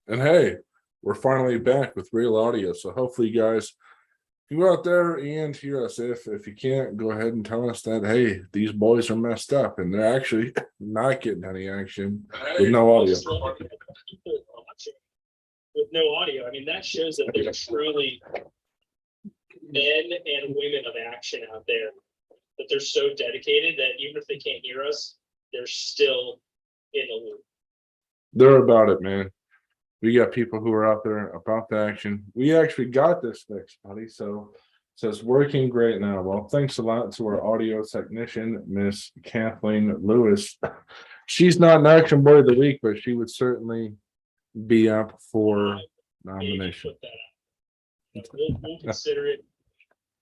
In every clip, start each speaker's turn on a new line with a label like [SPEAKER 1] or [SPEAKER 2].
[SPEAKER 1] And hey, we're finally back with real audio. So hopefully you guys can go out there and hear us. If you can't, go ahead and tell us that hey, these boys are messed up and they're actually not getting any action with no audio.
[SPEAKER 2] With no audio. I mean, that shows that there's truly men and women of action out there, that they're so dedicated that even if they can't hear us, they're still in the loop.
[SPEAKER 1] They're about it, man. We got people who are out there about the action. We actually got this fixed, buddy. So it's working great now. Well, thanks a lot to our audio technician, Miss Kathleen Lewis. She's not an action boy of the week, but she would certainly be up for nomination.
[SPEAKER 2] Put that out. We'll consider it.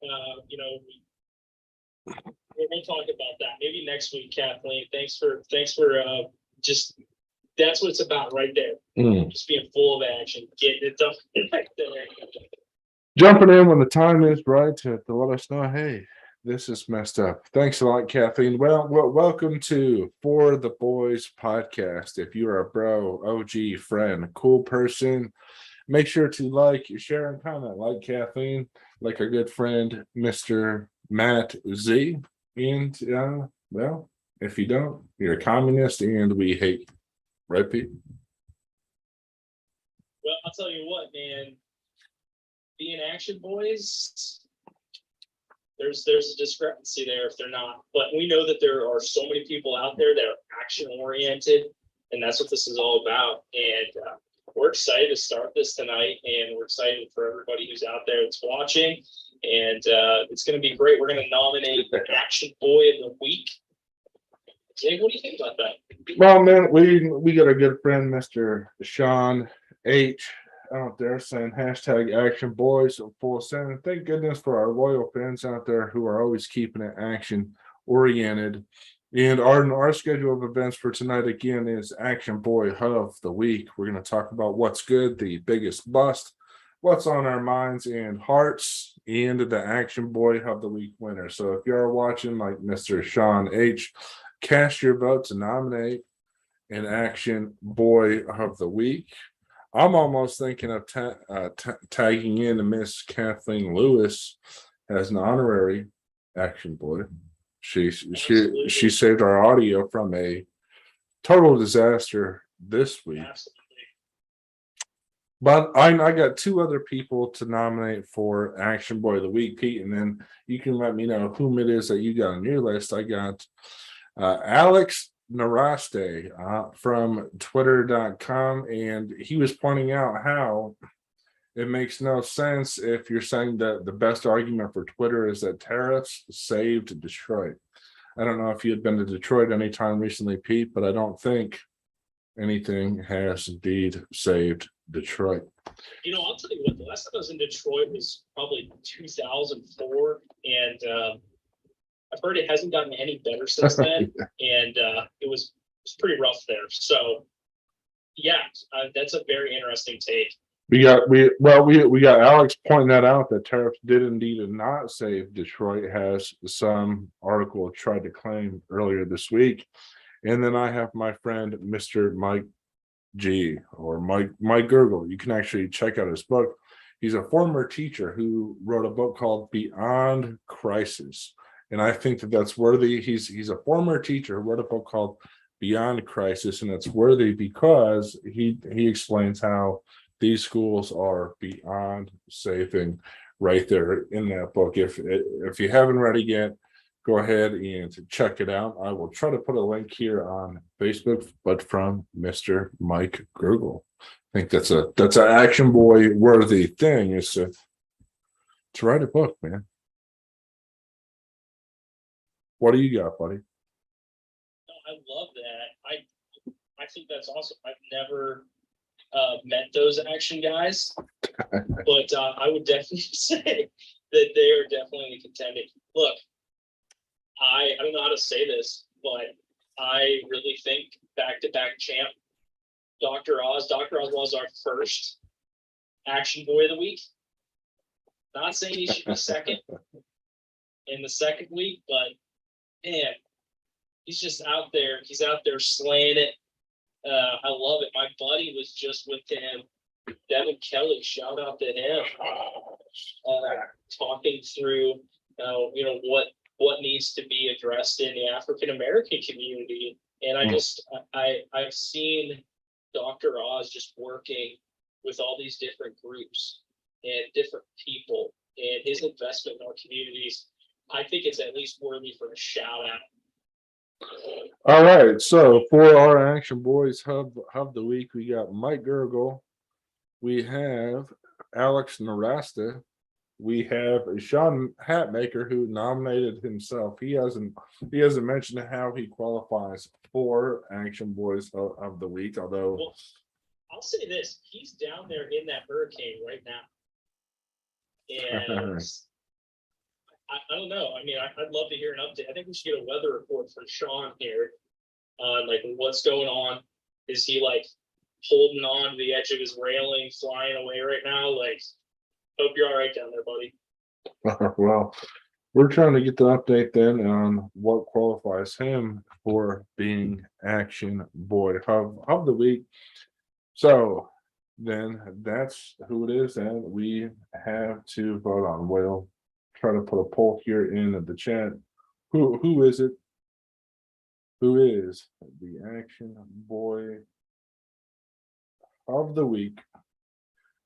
[SPEAKER 2] We'll talk about that maybe next week, Kathleen. Thanks for just that's what it's about right there. Just being full of action, getting it done right there.
[SPEAKER 1] Jumping in when the time is right to let us know, hey, this is messed up. Thanks a lot, Kathleen. Well, welcome to For the Boys podcast. If you're a bro, OG, friend, cool person, make sure to like, share, and comment like Kathleen, like our good friend, Mr. Matt Z. And, well, if you don't, you're a communist and we hate you. Right, Pete?
[SPEAKER 2] Well, I'll tell you what, man. Being action boys, there's a discrepancy there if they're not. But we know that there are so many people out there that are action oriented, and that's what this is all about. And we're excited to start this tonight, and we're excited for everybody who's out there that's watching. And it's going to be great. We're going to nominate the Action Boy of the Week. Jake, what do you think about that?
[SPEAKER 1] Well, man, we got a good friend, Mr. Sean H. out there saying hashtag action boys full send. Thank goodness for our loyal fans out there who are always keeping it action oriented. And our schedule of events for tonight again is Action Boy of the Week. We're going to talk about what's good, the biggest bust, what's on our minds and hearts, and the Action Boy of the Week winner. So if you're watching like Mr. Sean H., cast your vote to nominate an Action Boy of the Week. I'm almost thinking of tagging in Miss Kathleen Lewis as an honorary Action Boy. She saved our audio from a total disaster this week.
[SPEAKER 2] Absolutely.
[SPEAKER 1] But I got two other people to nominate for Action Boy of the Week, Pete, and then you can let me know whom it is that you got on your list. I got Alex Naraste from twitter.com, and he was pointing out how it makes no sense if you're saying that the best argument for Twitter is that tariffs saved Detroit. I don't know if you had been to Detroit anytime recently, Pete, but I don't think anything has indeed saved Detroit.
[SPEAKER 2] I'll tell you what, the last time I was in Detroit was probably 2004, and I've heard it hasn't gotten any better since then, and it was pretty rough there. So, yeah, that's a very interesting take.
[SPEAKER 1] We got Alex pointing that out that tariffs did indeed not save Detroit, as some article tried to claim earlier this week. And then I have my friend Mr. Mike G, or Mike Gurgle. You can actually check out his book. He's a former teacher who wrote a book called Beyond Crisis. And I think that's worthy. He's a former teacher who wrote a book called Beyond Crisis, and it's worthy because he explains how these schools are beyond saving right there in that book. If you haven't read it yet, go ahead and check it out. I will try to put a link here on Facebook, but from Mr. Mike Gurgle. I think that's an Action Boy worthy thing, is to write a book, man. What do you got, buddy?
[SPEAKER 2] I love that. I think that's awesome. I've never met those action guys, but I would definitely say that they are definitely contending. Look, I don't know how to say this, but I really think back-to-back champ Dr. Oz was our first Action Boy of the Week. Not saying he should be second in the second week, but man, he's just out there. He's out there slaying it. I love it. My buddy was just with him Devin Kelly, shout out to him, talking through, what needs to be addressed in the African American community. And I've seen Dr. Oz just working with all these different groups and different people, and his investment in our communities. I think it's at least worthy for a shout out.
[SPEAKER 1] All right, so for our Action Boys Hub of the Week, we got Mike Gurgle, we have Alex Narasta, we have Sean Hatmaker, who nominated himself. He hasn't mentioned how he qualifies for Action Boys of the Week, although
[SPEAKER 2] Well, I'll say this, he's down there in that hurricane right now. And I don't know. I mean, I'd love to hear an update. I think we should get a weather report from Sean here on like what's going on. Is he like holding on to the edge of his railing, flying away right now? Like, hope you're all right down there, buddy.
[SPEAKER 1] well, we're trying to get the update then on what qualifies him for being Action Boy of the Week. So then that's who it is, and we have to vote on. We'll try to put a poll here in the chat. Who is it? Who is the Action Boy of the Week?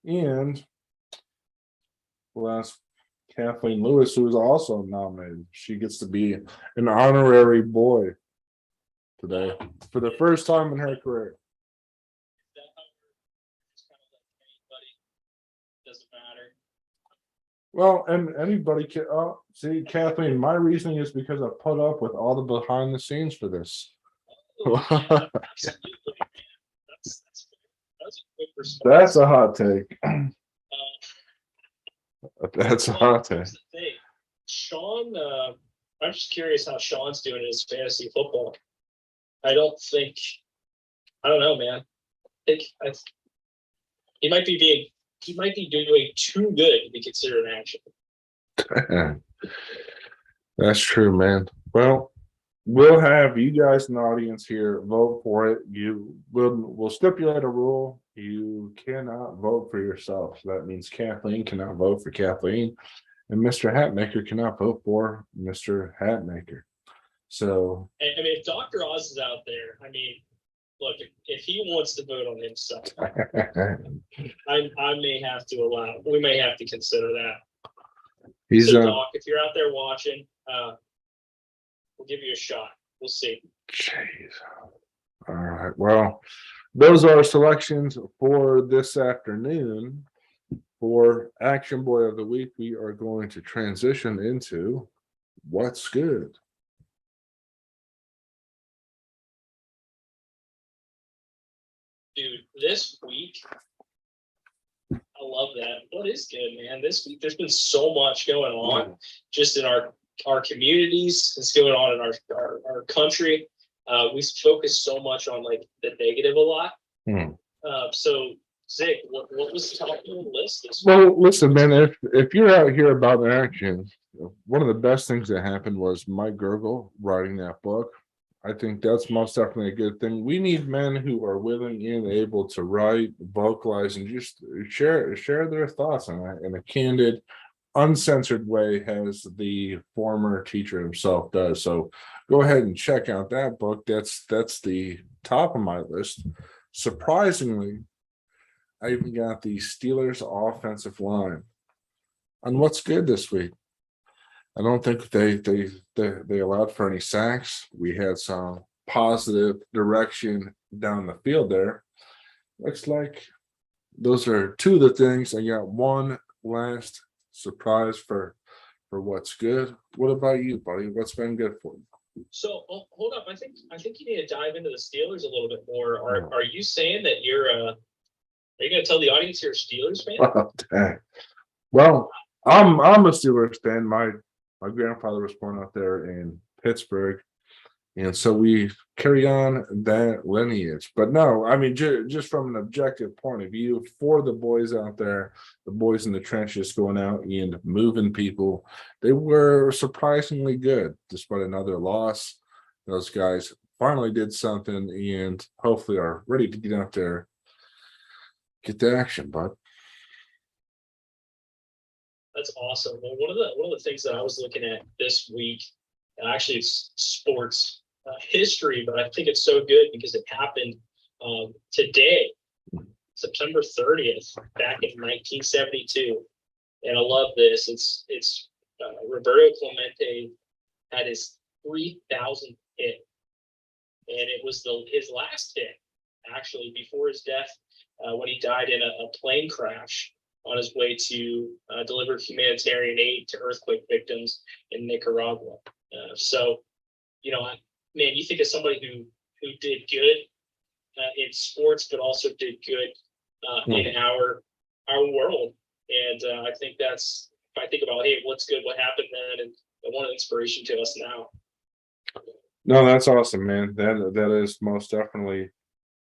[SPEAKER 1] And we'll ask Kathleen Lewis, who is also nominated. She gets to be an honorary boy today for the first time in her career.
[SPEAKER 2] Doesn't matter.
[SPEAKER 1] Well, and anybody can see, Kathleen, my reasoning is because I put up with all the behind the scenes for this.
[SPEAKER 2] Oh, yeah, absolutely, man. That's a quick response.
[SPEAKER 1] That's a hot take. That's a hot take.
[SPEAKER 2] Here's the thing. Sean, I'm just curious how Sean's doing in his fantasy football. I don't know, man. He might be doing too good to be considered an action.
[SPEAKER 1] That's true, man. Well, we'll have you guys in the audience here vote for it. We'll stipulate a rule. You cannot vote for yourself. So that means Kathleen cannot vote for Kathleen, and Mr. Hatmaker cannot vote for Mr. Hatmaker. So,
[SPEAKER 2] I mean, if Dr. Oz is out there, I mean, look, if he wants to vote on himself, we may have to consider that.
[SPEAKER 1] he's
[SPEAKER 2] So, Doc, if you're out there watching, we'll give you a shot. We'll see.
[SPEAKER 1] Jeez. All right. Well, those are our selections for this afternoon. For Action Boy of the Week, we are going to transition into What's Good.
[SPEAKER 2] Dude, this week, I love that. What is good, man? This week, there's been so much going on just in our communities. It's going on in our country. We focus so much on like the negative a lot. So, Zig, what was top of the list this week?
[SPEAKER 1] Well, listen, man, if you're out here about action, one of the best things that happened was Mike Gurgle writing that book. I think that's most definitely a good thing. We need men who are willing and able to write, vocalize, and just share their thoughts in a candid, uncensored way, as the former teacher himself does. So go ahead and check out that book. That's the top of my list. Surprisingly, I even got the Steelers offensive line on What's Good this week. I don't think they allowed for any sacks. We had some positive direction down the field there. Looks like those are two of the things. I got one last surprise for What's Good. What about you, buddy? What's been good for you?
[SPEAKER 2] So hold up. I think you need to dive into the Steelers a little bit more. Are you saying that are you going to tell the audience you're a Steelers fan?
[SPEAKER 1] Oh, dang. Well, I'm a Steelers fan. My grandfather was born out there in Pittsburgh, and so we carry on that lineage. But no, I mean, just from an objective point of view, for the boys out there, the boys in the trenches going out and moving people, they were surprisingly good despite another loss. Those guys finally did something and hopefully are ready to get out there, get the action, bud.
[SPEAKER 2] That's awesome. Well, one of the things that I was looking at this week, actually, it's sports history, but I think it's so good because it happened today, September 30th, back in 1972. And I love this. It's Roberto Clemente had his 3,000th hit, and it was his last hit actually before his death when he died in a plane crash on his way to deliver humanitarian aid to earthquake victims in Nicaragua. So, man, you think of somebody who did good in sports, but also did good in our world. And I think that's, if I think about, hey, what's good, what happened then, and one inspiration to us now.
[SPEAKER 1] No, that's awesome, man. That is most definitely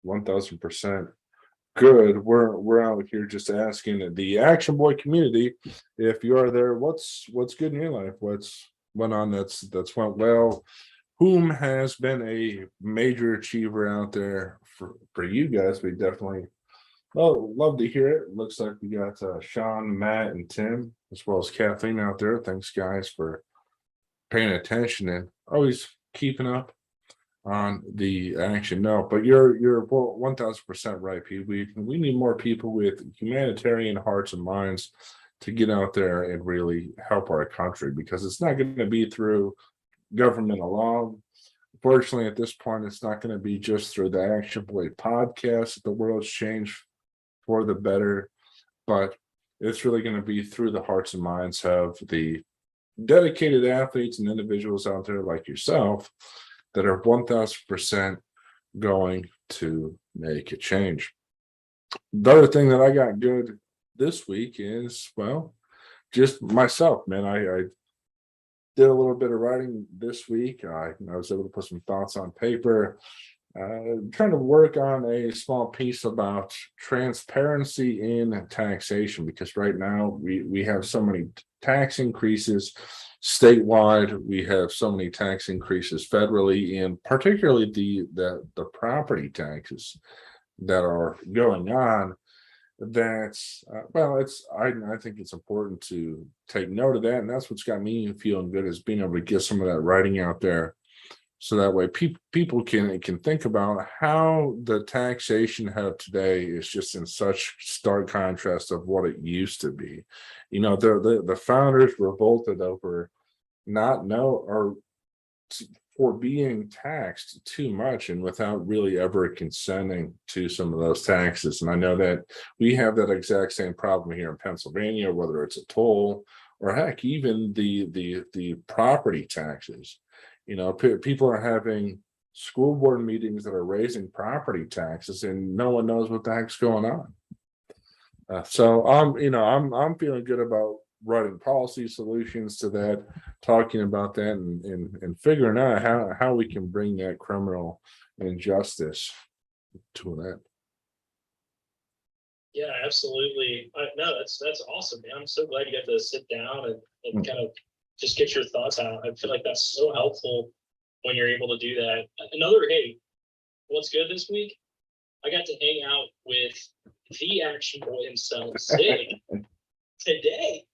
[SPEAKER 1] 1000% good. We're out here just asking the Action Boy community, if you are there, what's good in your life? What's went on that's went well? Whom has been a major achiever out there for you guys? We definitely love to hear it. Looks like we got Sean, Matt, and Tim, as well as Kathleen out there. Thanks, guys, for paying attention and always keeping up on the action. No, but you're 1000% right, Pete. We need more people with humanitarian hearts and minds to get out there and really help our country, because it's not going to be through government alone. Fortunately, at this point, it's not going to be just through the Action Boy podcast. The world's changed for the better, but it's really going to be through the hearts and minds of the dedicated athletes and individuals out there like yourself that are 1000% going to make a change. The other thing that I got good this week is, well, just myself, man. I did a little bit of writing this week. I was able to put some thoughts on paper, trying to work on a small piece about transparency in taxation, because right now we have so many tax increases statewide. We have so many tax increases federally, and particularly the property taxes that are going on. That's I think it's important to take note of that, and that's what's got me feeling good, is being able to get some of that writing out there, so that way people can think about how the taxation of today is just in such stark contrast of what it used to be. The founders revolted over not know or for being taxed too much and without really ever consenting to some of those taxes. And I know that we have that exact same problem here in Pennsylvania, whether it's a toll or heck, even the property taxes. People are having school board meetings that are raising property taxes, and no one knows what the heck's going on. So I'm feeling good about writing policy solutions to that, talking about that, and figuring out how we can bring that criminal injustice to an end.
[SPEAKER 2] Yeah, absolutely. No, that's awesome, man. I'm so glad you got to sit down and kind of just get your thoughts out. I feel like that's so helpful when you're able to do that. Hey, what's good this week? I got to hang out with the Action Boy himself, Sig, today.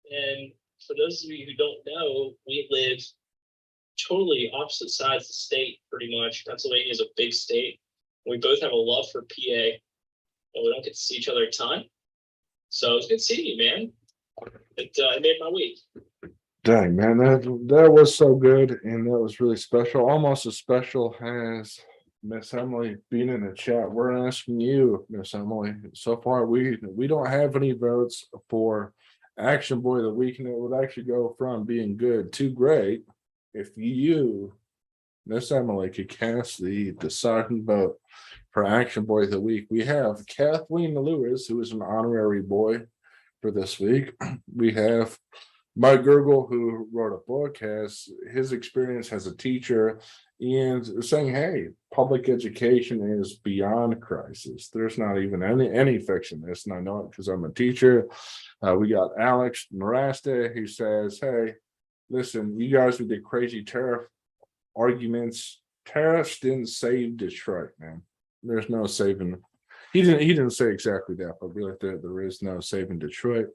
[SPEAKER 2] And for those of you who don't know, we live totally opposite sides of the state, pretty much. Pennsylvania is a big state. We both have a love for PA, but we don't get to see each other a ton. So it's good seeing you, man. It made my week.
[SPEAKER 1] Dang, man, that was so good, and that was really special. Almost as special as Miss Emily being in the chat. We're asking you, Miss Emily. So far, we don't have any votes for Action Boy of the Week, and it would actually go from being good to great if you, Miss Emily, could cast the deciding vote for Action Boy of the Week. We have Kathleen Lewis, who is an honorary boy for this week. We have Mike Gurgle, who wrote a book, has his experience as a teacher and saying, hey, public education is beyond crisis. There's not even any fiction in this, and I know it because I'm a teacher. We got Alex Marasta, who says, hey, listen, you guys with the crazy tariff arguments, tariffs didn't save Detroit, man. There's no saving He didn't say exactly that, but really there is no saving Detroit.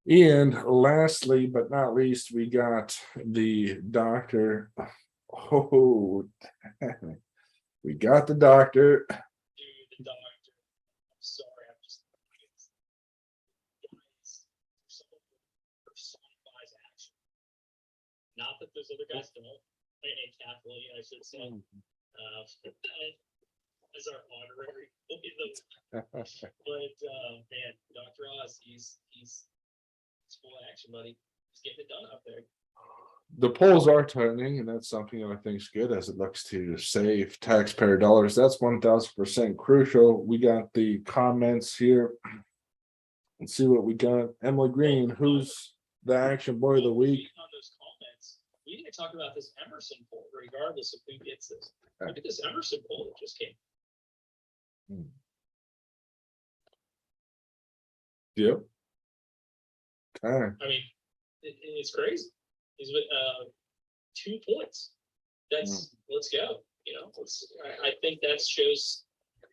[SPEAKER 1] And lastly, but not least, we got the doctor. Oh, we got the doctor.
[SPEAKER 2] Dude, the doctor. I'm sorry, I'm just guys. Someone personifies action. Not that those other guys don't. And Kathleen, I should say. As our honorary. But man, Dr. Oz, he's full action, buddy. He's getting it done out there.
[SPEAKER 1] The polls are tightening, and that's something that I think is good as it looks to save taxpayer dollars. That's 1000% crucial. We got the comments here. Let's see what we got. Emily Green, who's the action boy of the week?
[SPEAKER 2] On those comments, we need to talk about this Emerson poll, regardless of who gets this. Look at this Emerson poll that just came.
[SPEAKER 1] Yep. Okay.
[SPEAKER 2] I mean, it's crazy. He's with 2 points. That's let's go. You know, I think that shows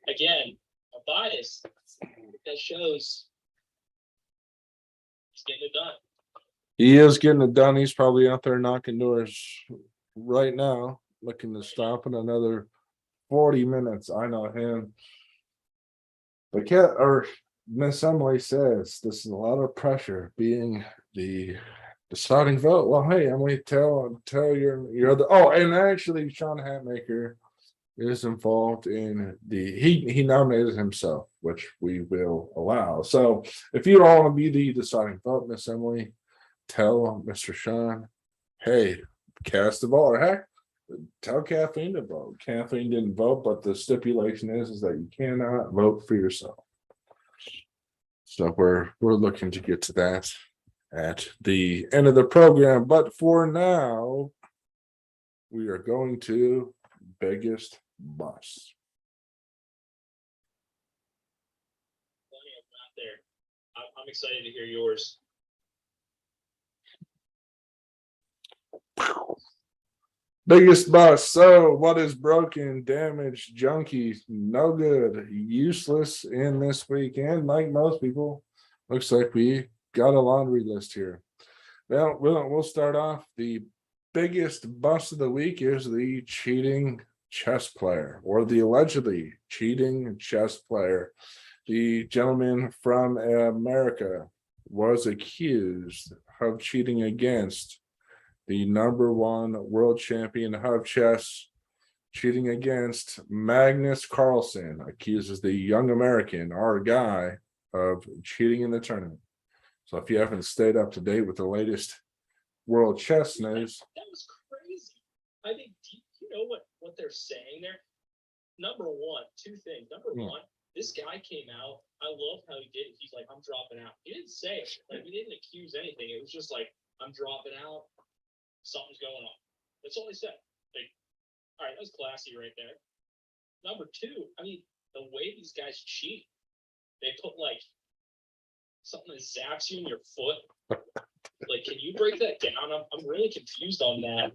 [SPEAKER 2] again a bias. That shows he's getting it done.
[SPEAKER 1] He is getting it done. He's probably out there knocking doors right now, looking to stop in another 40 minutes. I know him. But Miss Emily says this is a lot of pressure being the deciding vote. Well, hey, Emily, tell your other. Oh, and actually, Sean Hatmaker is involved in he nominated himself, which we will allow. So if you don't want to be the deciding vote, Miss Emily, tell Mr. Sean, hey, cast the vote. Or heck, tell Kathleen to vote. Kathleen didn't vote, but the stipulation is that you cannot vote for yourself. So we're looking to get to that at the end of the program. But for now, we are going to biggest bust.
[SPEAKER 2] Plenty of them out there. I'm excited to hear yours.
[SPEAKER 1] Biggest bust. So what is broken, damaged, junky, no good, useless in this weekend? Like most people, looks like we got a laundry list here. Well, we'll start off. The biggest bust of the week is the cheating chess player, or the allegedly cheating chess player. The gentleman from America was accused of cheating against the #1 world champion of chess, cheating against Magnus Carlsen, accuses the young American, our guy, of cheating in the tournament. So if you haven't stayed up to date with the latest world chess news,
[SPEAKER 2] that was crazy. I think, you know what they're saying there? #1, 2 things. #1, this guy came out. I love how he did it. He's like, I'm dropping out. He didn't say it. Like, he didn't accuse anything. It was just like, I'm dropping out. Something's going on. That's all he said. Like, all right, that was classy right there. #2, I mean, the way these guys cheat, they put like something that zaps you in your foot. Like, can you break that down? I'm really confused on that.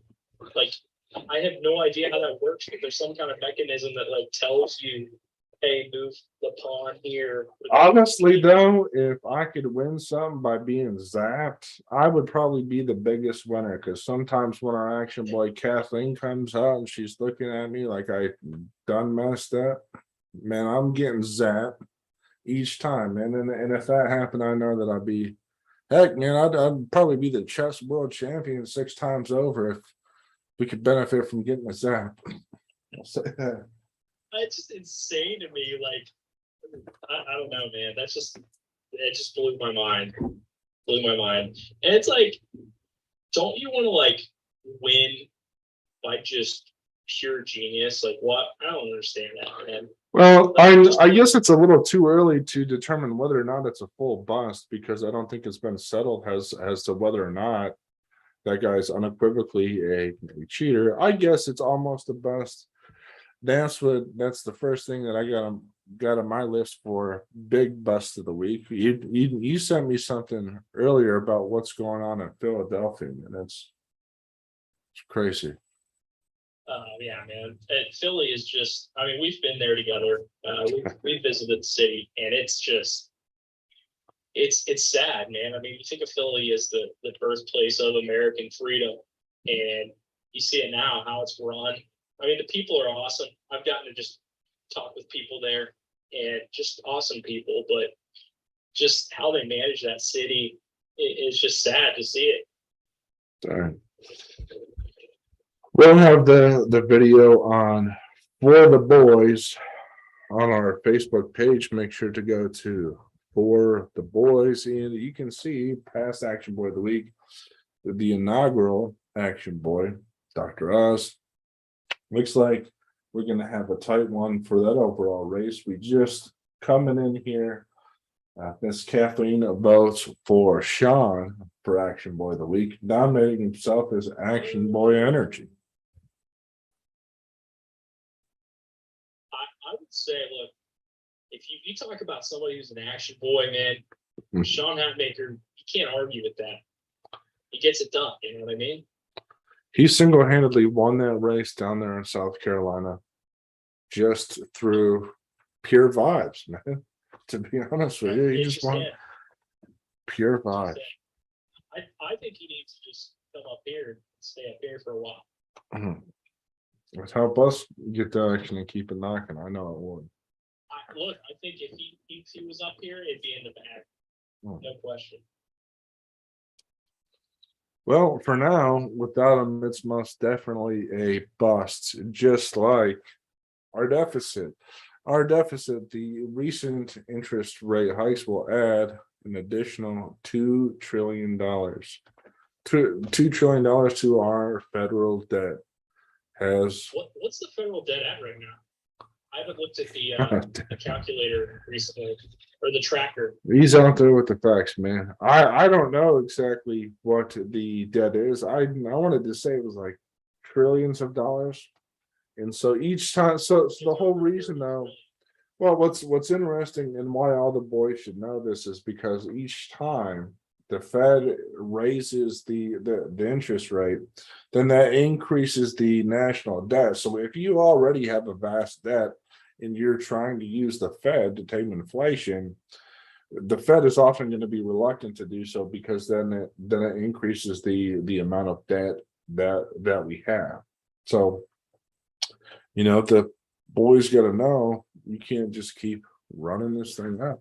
[SPEAKER 2] Like, I have no idea how that works, but there's some kind of mechanism that like tells you, hey, move the pawn here.
[SPEAKER 1] honestly though, if I could win something by being zapped, I would probably be the biggest winner, because sometimes when our action boy Kathleen comes out and she's looking at me like I done messed up, man, I'm getting zapped each time. And if that happened, I know that I'd be, heck, man, I'd probably be the chess world champion 6 times over if we could benefit from getting a zap. I'll say that.
[SPEAKER 2] It's just insane to me. Like, I don't know, man. It just blew my mind. Blew my mind. And it's like, don't you want to like win by just pure genius? Like, what? I don't understand that, man.
[SPEAKER 1] Well, I guess it's a little too early to determine whether or not it's a full bust, because I don't think it's been settled as to whether or not that guy's unequivocally a cheater. I guess it's almost a bust. That's the first thing that I got on my list for big bust of the week. You sent me something earlier about what's going on in Philadelphia, and it's crazy.
[SPEAKER 2] Yeah, man. And Philly is just, I mean, we've been there together. We visited the city, and it's just, it's sad, man. I mean, you think of Philly as the birthplace of American freedom, and you see it now, how it's run. I mean, the people are awesome. I've gotten to just talk with people there, and just awesome people, but just how they manage that city, it's just sad to see it.
[SPEAKER 1] Sorry. We'll have the video on For the Boys on our Facebook page. Make sure to go to For the Boys, and you can see past Action Boy of the Week, the inaugural Action Boy, Dr. Oz. Looks like we're going to have a tight one for that overall race. We just coming in here. Miss Kathleen votes for Sean for Action Boy of the Week, nominating himself as Action Boy Energy.
[SPEAKER 2] I would say, look, if you talk about somebody who's an action boy, man, Sean Hatmaker, you can't argue with that. He gets it done. You know what I mean?
[SPEAKER 1] He single-handedly won that race down there in South Carolina just through pure vibes, man. To be honest with you, he just won pure vibes.
[SPEAKER 2] I think he needs to just come up here and stay up here for a while.
[SPEAKER 1] Let's help us get the action and keep it knocking. I know it would.
[SPEAKER 2] Look, I think if he was up here, it'd be in the bag. No question.
[SPEAKER 1] Well, for now, without him, it's most definitely a bust, just like our deficit. Our deficit, the recent interest rate hikes will add an additional $2 trillion. $2 trillion to our federal debt.
[SPEAKER 2] What's the federal debt at right now? I haven't looked at the calculator recently, or the tracker.
[SPEAKER 1] He's out there with the facts, man. I don't know exactly what the debt is. I wanted to say it was like trillions of dollars. And so each time, so the whole reason though, well, what's interesting and why all the boys should know this is because each time the Fed raises the interest rate, then that increases the national debt. So if you already have a vast debt and you're trying to use the Fed to tame inflation, the Fed is often going to be reluctant to do so because then it increases the amount of debt that we have. So, you know, the boys got to know you can't just keep running this thing up.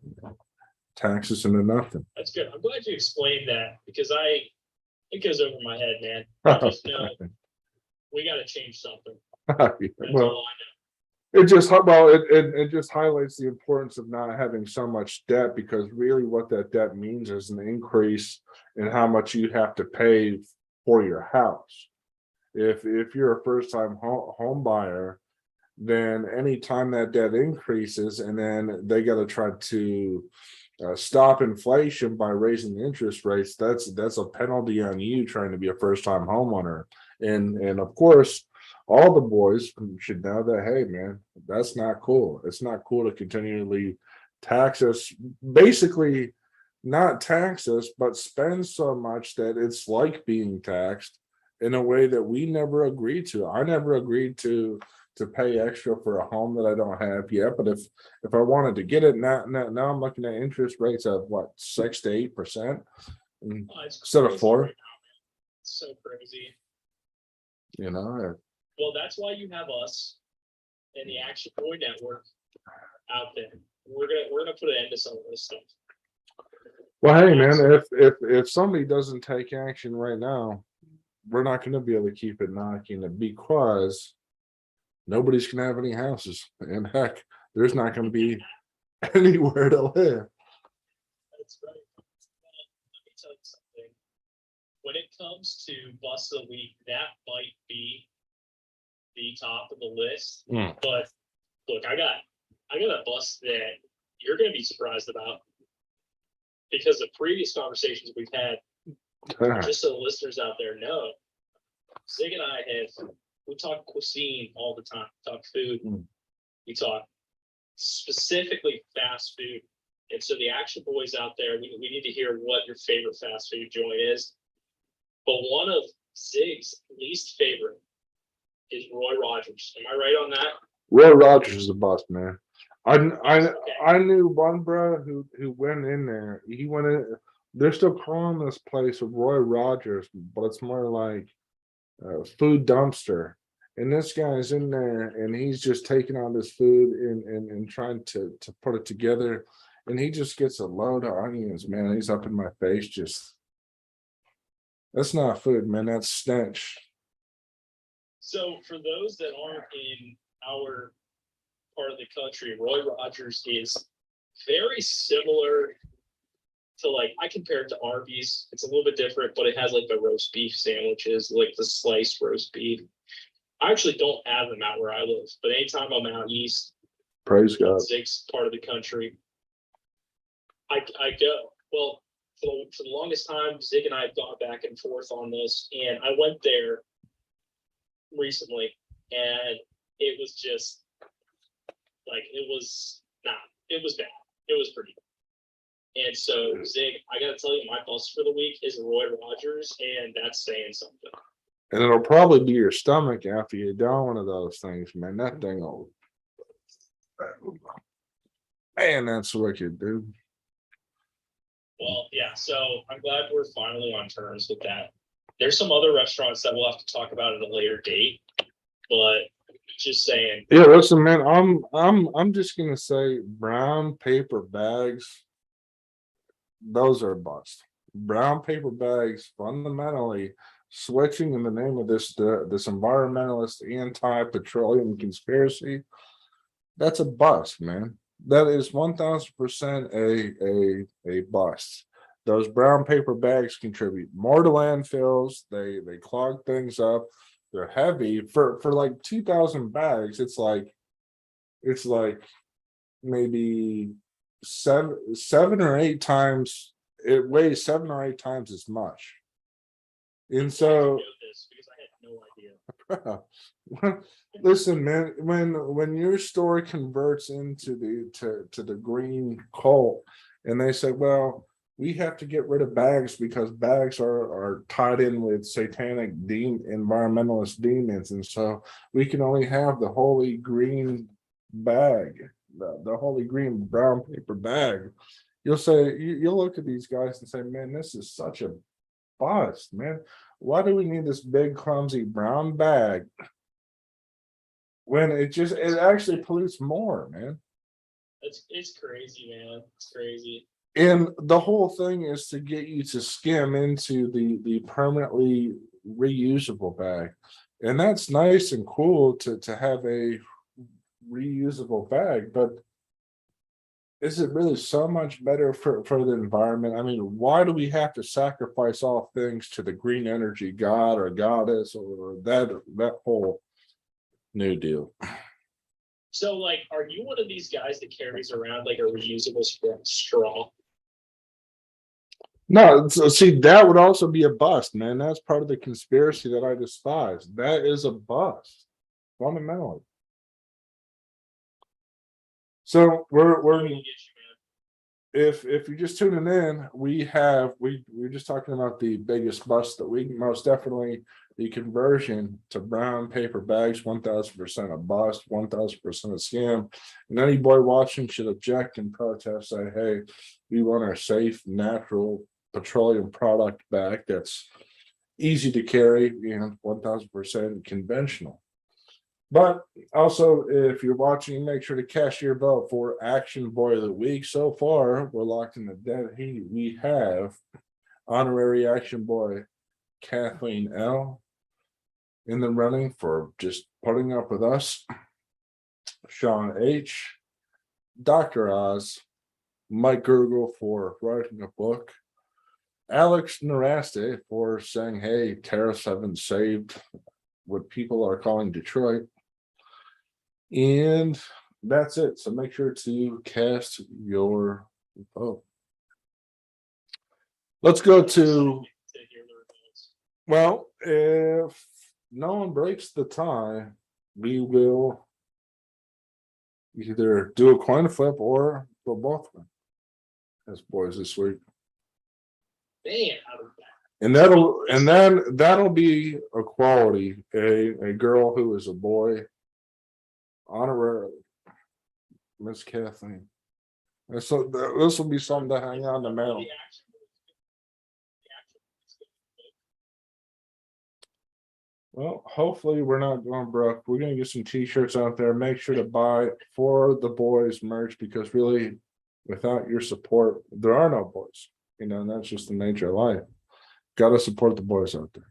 [SPEAKER 1] Taxes into nothing.
[SPEAKER 2] That's good. I'm glad you explained that because it goes over my head, man. I just know we got to change something. That's
[SPEAKER 1] Well,
[SPEAKER 2] all I know.
[SPEAKER 1] it just highlights the importance of not having so much debt, because really what that debt means is an increase in how much you have to pay for your house. If you're a first-time home buyer, then anytime that debt increases, and then they got to try to stop inflation by raising the interest rates, that's a penalty on you trying to be a first-time homeowner. And of course, all the boys should know that, hey man, that's not cool. It's not cool to continually tax us, basically not tax us, but spend so much that it's like being taxed in a way that we never agreed to. I never agreed to pay extra for a home that I don't have yet. But if I wanted to get it now I'm looking at interest rates of what, 6 to 8% instead of 4.
[SPEAKER 2] It's so crazy.
[SPEAKER 1] You know.
[SPEAKER 2] Well, that's why you have us and the Action Boy Network out there. We're gonna put an end to some of this stuff.
[SPEAKER 1] Well, hey man, if somebody doesn't take action right now, we're not going to be able to keep it knocking, because nobody's going to have any houses, and heck, there's not going to be anywhere to live.
[SPEAKER 2] That's right. Let me tell you something. When it comes to bust of the week, that might be the top of the list. But look, I got a bust that you're going to be surprised about, because the previous conversations we've had, just so the listeners out there know, Zig and I we talk cuisine all the time. We talk food. We talk specifically fast food. And so the Action Boys out there, we need to hear what your favorite fast food joint is. But one of Zig's least favorite is Roy Rogers. Am I right on that?
[SPEAKER 1] Roy Rogers is a bust, man. I I
[SPEAKER 2] Okay.
[SPEAKER 1] I knew one bro who went in there. He went in. They're still calling this place Roy Rogers, but it's more like a food dumpster. And this guy's in there, and he's just taking all this food and trying to put it together. And he just gets a load of onions, man. He's up in my face. Just that's not food, man. That's stench.
[SPEAKER 2] So for those that aren't in our part of the country, Roy Rogers is very similar to, like, I compare it to Arby's. It's a little bit different, but it has like the roast beef sandwiches, like the sliced roast beef. I actually don't have them out where I live, but anytime I'm out east,
[SPEAKER 1] Praise God.
[SPEAKER 2] Zig's part of the country, I go. Well, for the longest time, Zig and I have gone back and forth on this, and I went there recently, and it was just like it was bad. It was pretty bad. And so, Zig, I gotta tell you, my bust for the week is Roy Rogers, and that's saying something.
[SPEAKER 1] And it'll probably be your stomach after you down one of those things, man. That thing will, man, that's wicked, dude.
[SPEAKER 2] Well, yeah, so I'm glad we're finally on terms with that. There's some other restaurants that we'll have to talk about at a later date, but just saying.
[SPEAKER 1] Yeah, listen, man. I'm just gonna say brown paper bags. Those are bust. Brown paper bags fundamentally switching in the name of this environmentalist anti-petroleum conspiracy. That's a bust, man. That is 1000% a bust. Those brown paper bags contribute more to landfills. They clog things up. They're heavy for like 2,000 bags. It's like maybe seven or eight times. It weighs 7 or 8 times as much. And so,
[SPEAKER 2] This because I had no idea.
[SPEAKER 1] listen, man, when your store converts into the green cult, and they say, well, we have to get rid of bags because bags are tied in with satanic environmentalist demons, and so we can only have the holy green bag, the holy green brown paper bag. You'll look at these guys and say, man, this is such a bust, man. Why do we need this big clumsy brown bag when it actually pollutes more, man?
[SPEAKER 2] It's crazy, man. It's crazy.
[SPEAKER 1] And the whole thing is to get you to skim into the permanently reusable bag. And that's nice and cool to have a reusable bag, but is it really so much better for the environment? I mean, why do we have to sacrifice all things to the green energy god or goddess or that whole new deal?
[SPEAKER 2] So, like, are you one of these guys that carries around like a reusable straw?
[SPEAKER 1] No, see, that would also be a bust, man. That's part of the conspiracy that I despise. That is a bust, fundamentally. So we're if you're just tuning in, we're just talking about the biggest bust that we most definitely the conversion to brown paper bags, 1000% a bust, 1000% a scam. And any boy watching should object and protest, say, hey, we want our safe, natural petroleum product back that's easy to carry and 1000% conventional. But also, if you're watching, make sure to cast your vote for Action Boy of the Week. So far, we're locked in the dead heat. We have honorary Action Boy Kathleen L. in the running for just putting up with us. Sean H. Dr. Oz. Mike Gurgle for writing a book. Alex Naraste for saying, hey, tariffs haven't saved what people are calling Detroit. And that's it. So make sure to cast your vote. Let's go to, well, if no one breaks the tie, we will either do a coin flip or we'll both win as boys this week.
[SPEAKER 2] Man, how did that?
[SPEAKER 1] And that'll be a quality, a girl who is a boy, honorarily, Miss Kathleen. And so this will be something to hang on the mail. Well, hopefully we're not going broke. We're gonna get some t-shirts out there. Make sure to buy for the boys merch, because really, without your support, there are no boys. And that's just the nature of life. Gotta support the boys out there.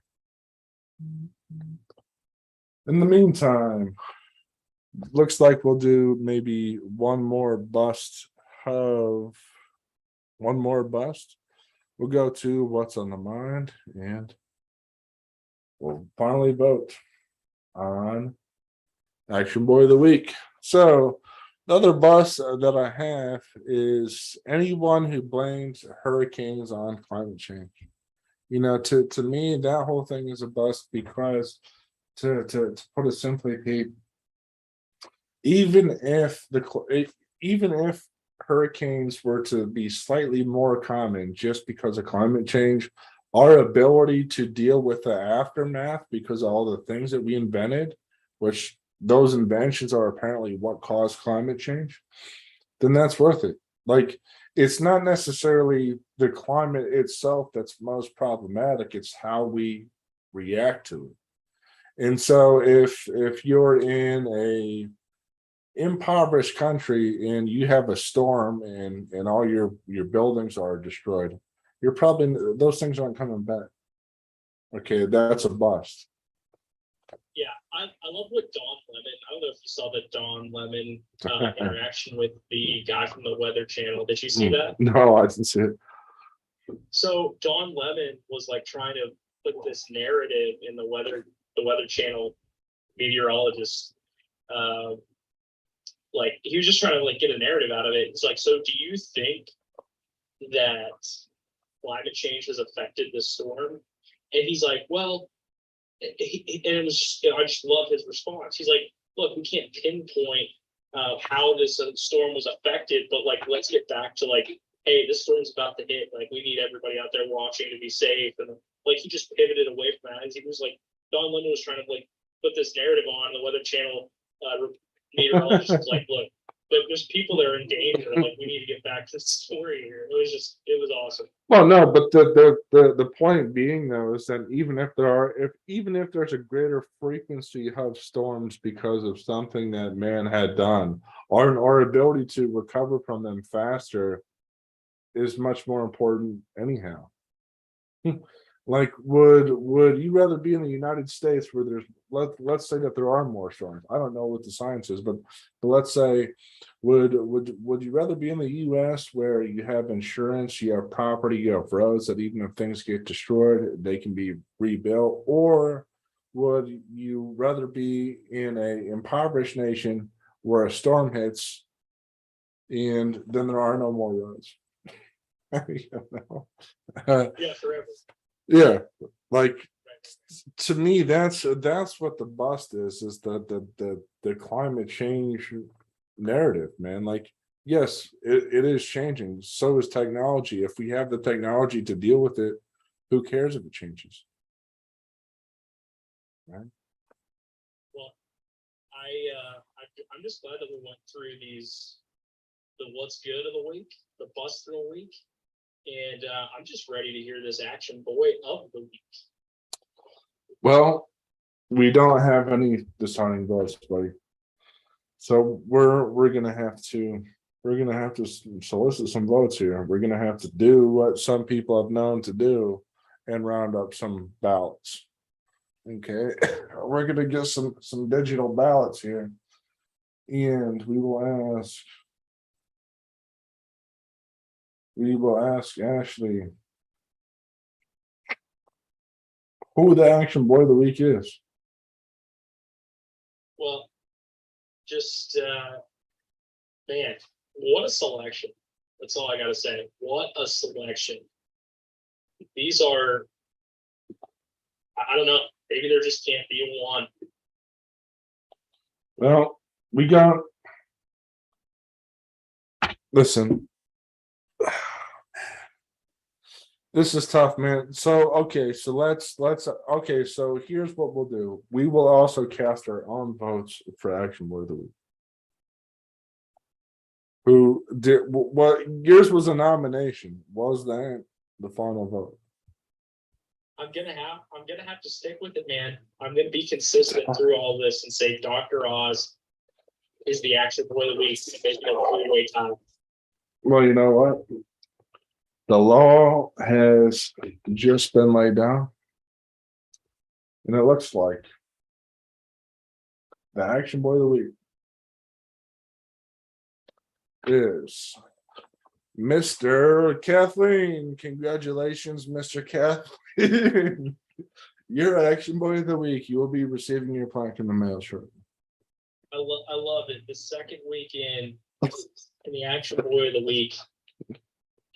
[SPEAKER 1] In the meantime, looks like we'll do maybe one more bust. We'll go to what's on the mind, and we'll finally vote on Action Boy of the Week. So the other bust that I have is anyone who blames hurricanes on climate change. To me, that whole thing is a bust, because to put it simply, Pete, even if hurricanes were to be slightly more common just because of climate change, our ability to deal with the aftermath, because of all the things that we invented, which those inventions are apparently what caused climate change, then that's worth it. Like, it's not necessarily the climate itself that's most problematic, it's how we react to it. And so if you're in a impoverished country and you have a storm and all your buildings are destroyed, you're probably, those things aren't coming back. Okay, that's a bust.
[SPEAKER 2] Yeah, I love what Don Lemon. I don't know if you saw the Don Lemon interaction with the guy from the Weather Channel. Did you see that?
[SPEAKER 1] No, I didn't see it.
[SPEAKER 2] So Don Lemon was like trying to put this narrative in the Weather Channel meteorologist. Like he was just trying to like get a narrative out of it. It's like, so do you think that climate change has affected the storm? And he's like, well, and it was just, I just love his response. He's like, look, we can't pinpoint how this storm was affected, but like, let's get back to like, hey, this storm's about to hit. Like, we need everybody out there watching to be safe. And like, he just pivoted away from that. He was like, Don Lemon was trying to like put this narrative on the Weather Channel meteorologist was like, look, but there's people that are in danger. Like, we need to get back to the story here. It was awesome.
[SPEAKER 1] Well, no, but the point being though is that even if there's a greater frequency of storms because of something that man had done, our ability to recover from them faster is much more important anyhow. Like, would you rather be in the United States where there's, let's say that there are more storms? I don't know what the science is, but let's say, would you rather be in the US where you have insurance, you have property, you have roads that even if things get destroyed, they can be rebuilt? Or would you rather be in a impoverished nation where a storm hits and then there are no more roads?
[SPEAKER 2] Yeah, forever.
[SPEAKER 1] Yeah, like, to me, that's what the bust is the climate change narrative, man. Like, yes, it is changing. So is technology. If we have the technology to deal with it, who cares if it changes? Right.
[SPEAKER 2] Well, I'm just glad that we went through the what's good of the week, the bust of the week, and I'm just ready to hear this action boy of the week.
[SPEAKER 1] Well, we don't have any discerning votes, buddy. So we're gonna have to solicit some votes here. We're gonna have to do what some people have known to do and round up some ballots. Okay, we're gonna get some digital ballots here, and we will ask Ashley who the action boy of the week is.
[SPEAKER 2] Well, just man, what a selection. That's all I gotta say. What a selection. These are, I don't know, maybe there just can't be one.
[SPEAKER 1] Well, listen, This is tough, man. So okay, so let's okay, so here's what we'll do. We will also cast our own votes for Action Boy of the Week. Who did what yours was a nomination? Was that the final vote?
[SPEAKER 2] I'm gonna have to stick with it, man. I'm gonna be consistent through all this and say Dr. Oz is the Action Boy of the Week, making it a three-way tie.
[SPEAKER 1] Well, you know what? The law has just been laid down. And it looks like the Action Boy of the Week is Mr. Kathleen. Congratulations, Mr. Kathleen. You're Action Boy of the Week. You will be receiving your plaque in the mail shortly.
[SPEAKER 2] I love it. The second week in the Action Boy of the Week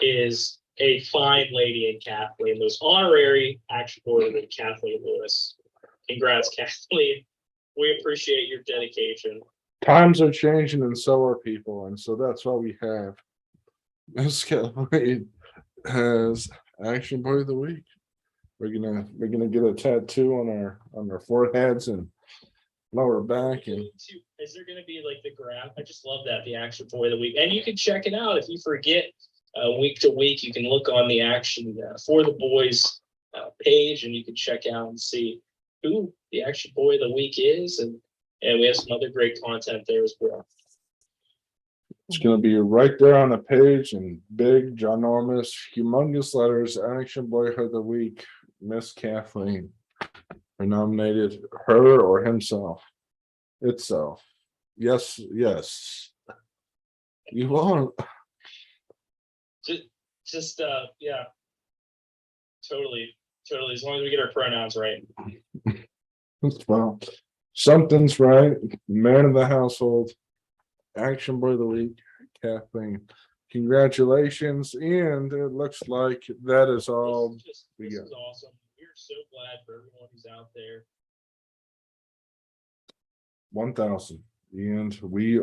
[SPEAKER 2] is a fine lady in Kathleen Lewis, honorary Action Boy of the Week, Kathleen Lewis. Congrats, Kathleen. We appreciate your dedication.
[SPEAKER 1] Times are changing and so are people. And so that's why we have Miss Kathleen as Action Boy of the Week. We're gonna get a tattoo on our foreheads and lower back. And
[SPEAKER 2] is there going to be like the graph? I just love that, the Action Boy of the Week, and you can check it out if you forget. Week to week, you can look on the Action for the Boys page, and you can check out and see who the Action Boy of the Week is, and we have some other great content there as well.
[SPEAKER 1] it's gonna be right there on the page in big, ginormous, humongous letters. Action Boy of the Week, Miss Kathleen. Are nominated her or himself. Itself. Yes, yes. You won't.
[SPEAKER 2] Just yeah, totally. As long as we get our pronouns right.
[SPEAKER 1] Well, something's right. Man of the household. Action Boy of the Week, Kathleen. Congratulations. And it looks like that is all we
[SPEAKER 2] This
[SPEAKER 1] got.
[SPEAKER 2] is awesome. We're so glad for everyone who's out there.
[SPEAKER 1] 1,000. And we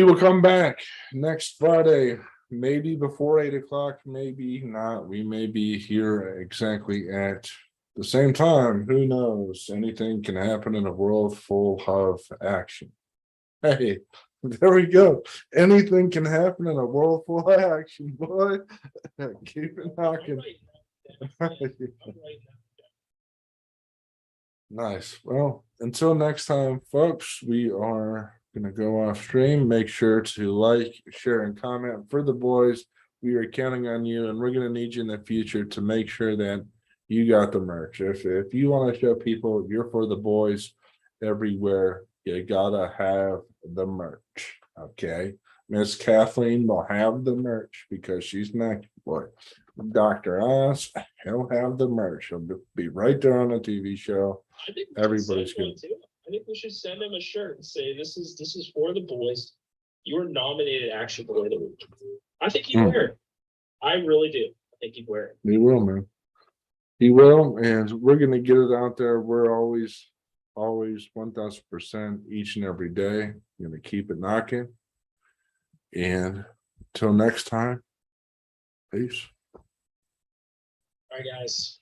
[SPEAKER 1] will come back next Friday, maybe before 8 o'clock, maybe not. We may be here exactly at the same time. Who knows? Anything can happen in a world full of action. Hey, there we go. Anything can happen in a world full of action, boy. Keep it knocking. Nice. Well, until next time, folks, we are going to go off stream. Make sure to like, share, and comment for the boys. We are counting on you, and we're going to need you in the future to make sure that you got the merch. If you want to show people you're for the boys everywhere, you gotta have the merch. Okay. Miss Kathleen will have the merch because she's next boy. Dr. Oz, he'll have the merch. He'll be right there on the TV show.
[SPEAKER 2] I think
[SPEAKER 1] Everybody's
[SPEAKER 2] good. I think we should send him a shirt and say this is for the boys. You are nominated Action Boy of the Week. I think he'd wear it. I really do. I think he'd wear it.
[SPEAKER 1] He will, man. He will, and we're gonna get it out there. We're always 1000% each and every day. Gonna keep it knocking. And until next time, peace.
[SPEAKER 2] All right, guys.